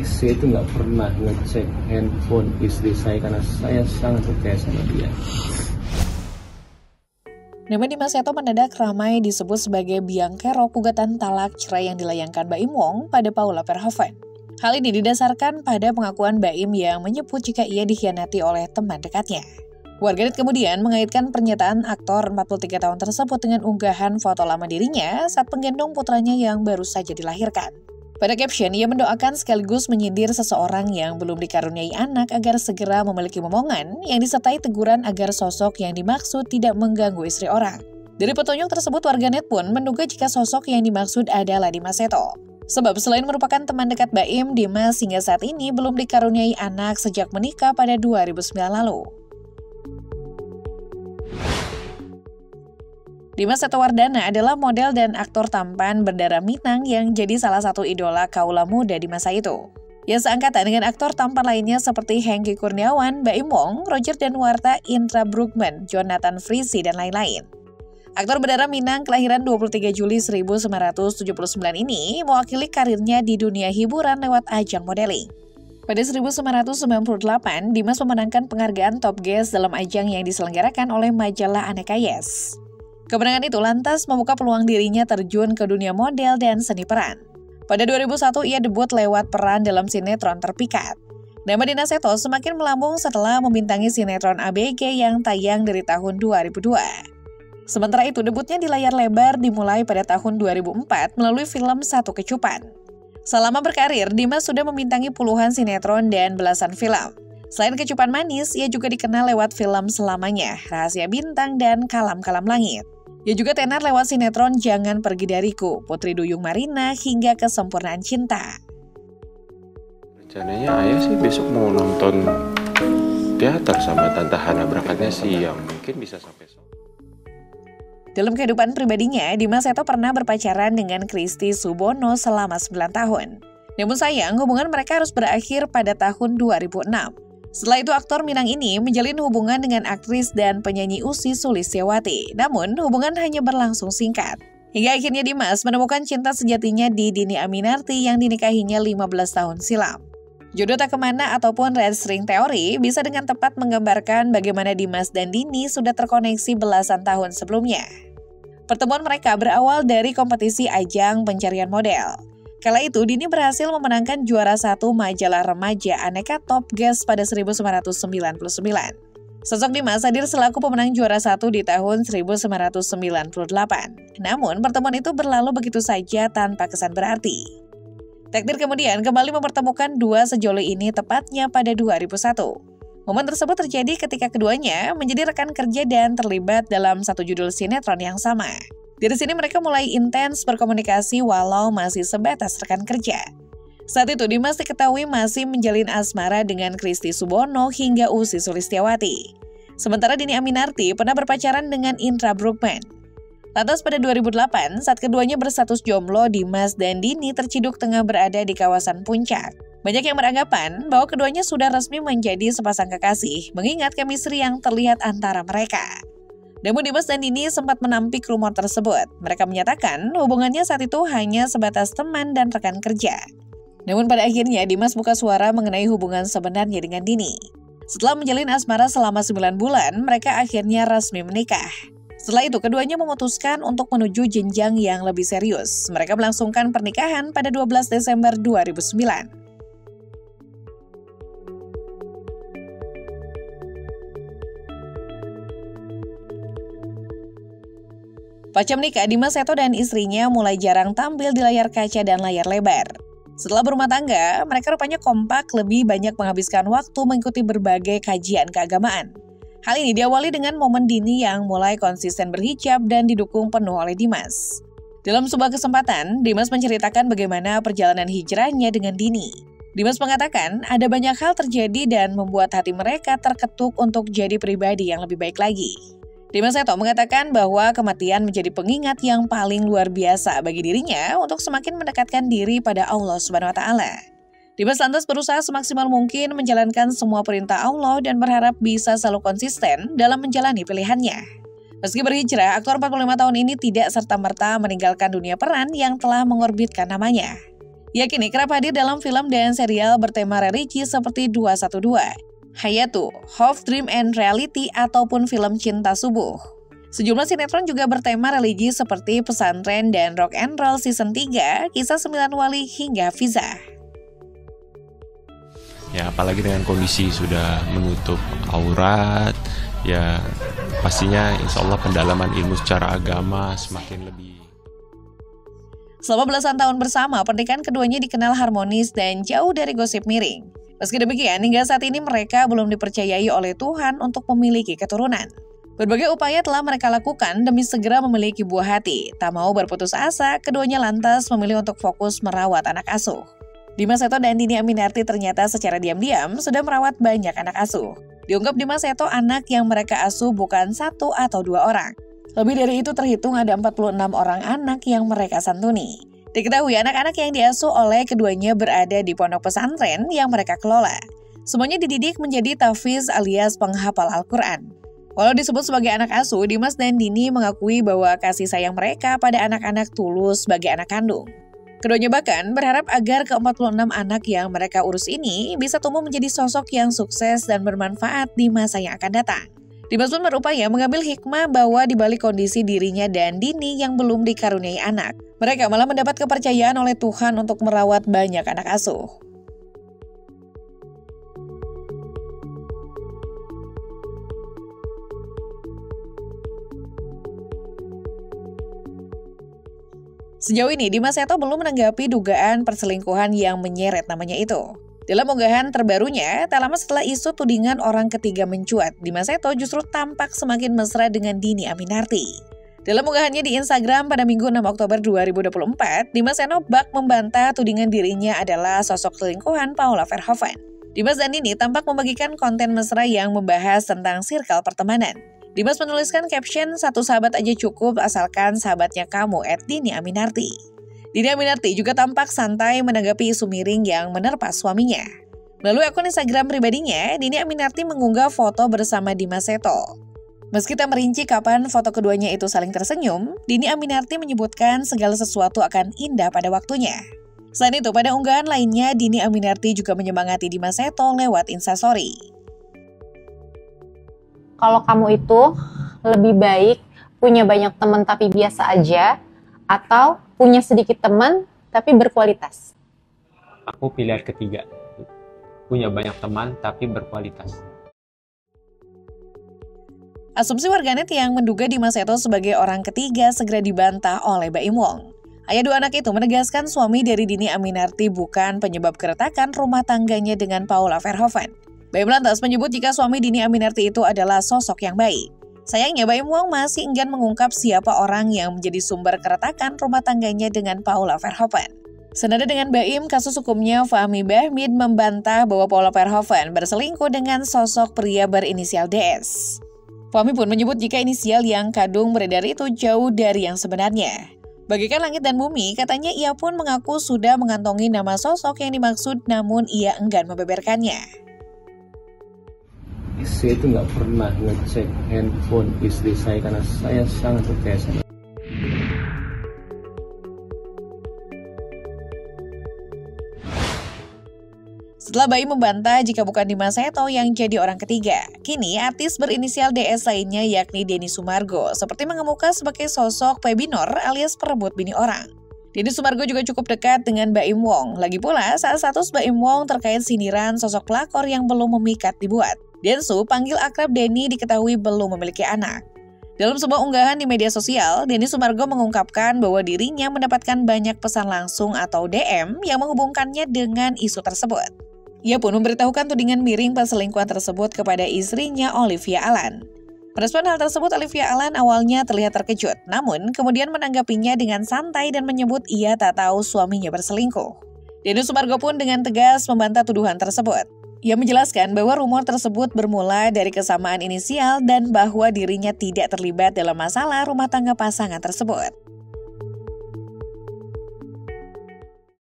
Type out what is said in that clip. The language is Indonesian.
saya itu nggak pernah ngecek handphone istri saya karena saya sangat percaya sama dia. Nama Dimas Seto mendadak ramai disebut sebagai biang kerok gugatan talak cerai yang dilayangkan Baim Wong pada Paula Verhoeven. Hal ini didasarkan pada pengakuan Baim yang menyebut jika ia dikhianati oleh teman dekatnya. Warganet kemudian mengaitkan pernyataan aktor 43 tahun tersebut dengan unggahan foto lama dirinya saat menggendong putranya yang baru saja dilahirkan. Pada caption, ia mendoakan sekaligus menyindir seseorang yang belum dikaruniai anak agar segera memiliki momongan yang disertai teguran agar sosok yang dimaksud tidak mengganggu istri orang. Dari petunjuk tersebut, warganet pun menduga jika sosok yang dimaksud adalah Dimas Seto. Sebab selain merupakan teman dekat Baim, Dimas hingga saat ini belum dikaruniai anak sejak menikah pada 2009 lalu. Dimas Seto Wardana adalah model dan aktor tampan berdarah Minang yang jadi salah satu idola kaula muda di masa itu. Ia seangkatan dengan aktor tampan lainnya seperti Hengky Kurniawan, Baim Wong, Roger Danuarta, Indra Bruggman, Jonathan Frizzy, dan lain-lain. Aktor berdarah Minang kelahiran 23 Juli 1979 ini mewakili karirnya di dunia hiburan lewat ajang modeling. Pada 1998, Dimas memenangkan penghargaan Top Guest dalam ajang yang diselenggarakan oleh majalah Aneka Yes. Kemenangan itu lantas membuka peluang dirinya terjun ke dunia model dan seni peran. Pada 2001, ia debut lewat peran dalam sinetron Terpikat. Nama Dimas Seto semakin melambung setelah membintangi sinetron ABG yang tayang dari tahun 2002. Sementara itu, debutnya di layar lebar dimulai pada tahun 2004 melalui film Satu Kecupan. Selama berkarir, Dimas sudah membintangi puluhan sinetron dan belasan film. Selain Kecupan Manis, ia juga dikenal lewat film Selamanya, Rahasia Bintang, dan Kalam-Kalam Langit. Ia juga tenar lewat sinetron Jangan Pergi Dariku, Putri Duyung Marina, hingga Kesempurnaan Cinta. Rencananya ayah sih besok mau nonton teater sama Tante Hana, berangkatnya siang, mungkin bisa sampai sore. Dalam kehidupan pribadinya, Dimas Seto pernah berpacaran dengan Christy Subono selama 9 tahun. Namun sayang, hubungan mereka harus berakhir pada tahun 2006. Setelah itu, aktor Minang ini menjalin hubungan dengan aktris dan penyanyi Ussy Sulistyawati. Namun, hubungan hanya berlangsung singkat. Hingga akhirnya Dimas menemukan cinta sejatinya di Dhini Aminarti yang dinikahinya 15 tahun silam. Jodoh tak kemana ataupun red string teori bisa dengan tepat menggambarkan bagaimana Dimas dan Dhini sudah terkoneksi belasan tahun sebelumnya. Pertemuan mereka berawal dari kompetisi ajang pencarian model. Kala itu, Dhini berhasil memenangkan juara 1 majalah remaja Aneka Top Guest pada 1999. Sosok Dimas hadir selaku pemenang juara 1 di tahun 1998. Namun, pertemuan itu berlalu begitu saja tanpa kesan berarti. Takdir kemudian kembali mempertemukan dua sejoli ini tepatnya pada 2001. Momen tersebut terjadi ketika keduanya menjadi rekan kerja dan terlibat dalam satu judul sinetron yang sama. Dari sini mereka mulai intens berkomunikasi walau masih sebatas rekan kerja. Saat itu Dimas diketahui masih menjalin asmara dengan Christy Subono hingga Ussy Sulistyawati. Sementara Dhini Aminarti pernah berpacaran dengan Indra Bruggman. Lantas pada 2008, saat keduanya berstatus jomblo, Dimas dan Dhini terciduk tengah berada di kawasan Puncak. Banyak yang beranggapan bahwa keduanya sudah resmi menjadi sepasang kekasih, mengingat chemistry yang terlihat antara mereka. Namun Dimas dan Dhini sempat menampik rumor tersebut. Mereka menyatakan hubungannya saat itu hanya sebatas teman dan rekan kerja. Namun pada akhirnya Dimas buka suara mengenai hubungan sebenarnya dengan Dhini. Setelah menjalin asmara selama 9 bulan, mereka akhirnya resmi menikah. Setelah itu keduanya memutuskan untuk menuju jenjang yang lebih serius. Mereka melangsungkan pernikahan pada 12 Desember 2009. Pasca menikah, Dimas Seto dan istrinya mulai jarang tampil di layar kaca dan layar lebar. Setelah berumah tangga, mereka rupanya kompak lebih banyak menghabiskan waktu mengikuti berbagai kajian keagamaan. Hal ini diawali dengan momen Dhini yang mulai konsisten berhijab dan didukung penuh oleh Dimas. Dalam sebuah kesempatan, Dimas menceritakan bagaimana perjalanan hijrahnya dengan Dhini. Dimas mengatakan ada banyak hal terjadi dan membuat hati mereka terketuk untuk jadi pribadi yang lebih baik lagi. Dimas Seto mengatakan bahwa kematian menjadi pengingat yang paling luar biasa bagi dirinya untuk semakin mendekatkan diri pada Allah Subhanahu wa Ta'ala. Dimas lantas berusaha semaksimal mungkin menjalankan semua perintah Allah dan berharap bisa selalu konsisten dalam menjalani pilihannya. Meski berhijrah, aktor 45 tahun ini tidak serta-merta meninggalkan dunia peran yang telah mengorbitkan namanya. Ia kini kerap hadir dalam film dan serial bertema religi seperti 212, Hayatu, Hope, Dream and Reality, ataupun film Cinta Subuh. Sejumlah sinetron juga bertema religi seperti Pesantren dan Rock and Roll Season 3, Kisah 9 Wali, hingga Visa. Ya, apalagi dengan kondisi sudah menutup aurat, ya pastinya insya Allah pendalaman ilmu secara agama semakin lebih. Selama belasan tahun bersama, pernikahan keduanya dikenal harmonis dan jauh dari gosip miring. Meski demikian, hingga saat ini mereka belum dipercayai oleh Tuhan untuk memiliki keturunan. Berbagai upaya telah mereka lakukan demi segera memiliki buah hati. Tak mau berputus asa, keduanya lantas memilih untuk fokus merawat anak asuh. Dimas Seto dan Dini Aminarti ternyata secara diam-diam sudah merawat banyak anak asuh. Diungkap Dimas Seto, anak yang mereka asuh bukan 1 atau 2 orang. Lebih dari itu terhitung ada 46 orang anak yang mereka santuni. Diketahui anak-anak yang diasuh oleh keduanya berada di pondok pesantren yang mereka kelola. Semuanya dididik menjadi tahfiz alias penghafal Al-Quran. Walau disebut sebagai anak asuh, Dimas dan Dini mengakui bahwa kasih sayang mereka pada anak-anak tulus sebagai anak kandung. Keduanya bahkan berharap agar ke-46 anak yang mereka urus ini bisa tumbuh menjadi sosok yang sukses dan bermanfaat di masa yang akan datang. Dimas pun berupaya mengambil hikmah bahwa di balik kondisi dirinya dan Dini yang belum dikaruniai anak, mereka malah mendapat kepercayaan oleh Tuhan untuk merawat banyak anak asuh. Sejauh ini, Dimas Seto belum menanggapi dugaan perselingkuhan yang menyeret namanya itu. Dalam unggahan terbarunya, tak lama setelah isu tudingan orang ketiga mencuat, Dimas Seto justru tampak semakin mesra dengan Dini Aminarti. Dalam unggahannya di Instagram pada Minggu 6 Oktober 2024, Dimas Seto bak membantah tudingan dirinya adalah sosok selingkuhan Paula Verhoeven. Dimas dan Dini tampak membagikan konten mesra yang membahas tentang sirkel pertemanan. Dimas menuliskan caption, "Satu sahabat aja cukup asalkan sahabatnya kamu @Dini Aminarti." Dini Aminarti juga tampak santai menanggapi isu miring yang menerpa suaminya. Melalui akun Instagram pribadinya, Dini Aminarti mengunggah foto bersama Dimas Seto. Meski tak merinci kapan foto keduanya itu saling tersenyum, Dini Aminarti menyebutkan segala sesuatu akan indah pada waktunya. Selain itu, pada unggahan lainnya, Dini Aminarti juga menyemangati Dimas Seto lewat Instastory. Kalau kamu itu lebih baik punya banyak teman tapi biasa aja, atau punya sedikit teman tapi berkualitas? Aku pilihan ketiga, punya banyak teman tapi berkualitas. Asumsi warganet yang menduga Dimas Seto sebagai orang ketiga segera dibantah oleh Baim Wong. Ayah dua anak itu menegaskan suami dari Dini Aminarti bukan penyebab keretakan rumah tangganya dengan Paula Verhoeven. Baim lantas menyebut jika suami Dini Aminarti itu adalah sosok yang baik. Sayangnya Baim Wong masih enggan mengungkap siapa orang yang menjadi sumber keretakan rumah tangganya dengan Paula Verhoeven. Senada dengan Baim, kasus hukumnya Fahmi Bahmid membantah bahwa Paula Verhoeven berselingkuh dengan sosok pria berinisial DS. Fahmi pun menyebut jika inisial yang kadung beredar itu jauh dari yang sebenarnya. Bagikan langit dan bumi, katanya ia pun mengaku sudah mengantongi nama sosok yang dimaksud namun ia enggan membeberkannya. Saya itu nggak pernah ngecek handphone istri saya karena saya sangat percaya sama. Setelah Baim membantah jika bukan Dimas Seto yang jadi orang ketiga, kini artis berinisial DS lainnya yakni Denny Sumargo seperti mengemuka sebagai sosok pebinor alias perebut bini orang. Denny Sumargo juga cukup dekat dengan Baim Wong. Lagi pula saat status Baim Wong terkait sindiran sosok pelakor yang belum memikat dibuat. Densu, panggil akrab Denny, diketahui belum memiliki anak. Dalam sebuah unggahan di media sosial, Denny Sumargo mengungkapkan bahwa dirinya mendapatkan banyak pesan langsung atau DM yang menghubungkannya dengan isu tersebut. Ia pun memberitahukan tudingan miring perselingkuhan tersebut kepada istrinya Olivia Allan. Merespon hal tersebut, Olivia Allan awalnya terlihat terkejut, namun kemudian menanggapinya dengan santai dan menyebut ia tak tahu suaminya berselingkuh. Denny Sumargo pun dengan tegas membantah tuduhan tersebut. Ia menjelaskan bahwa rumor tersebut bermula dari kesamaan inisial dan bahwa dirinya tidak terlibat dalam masalah rumah tangga pasangan tersebut.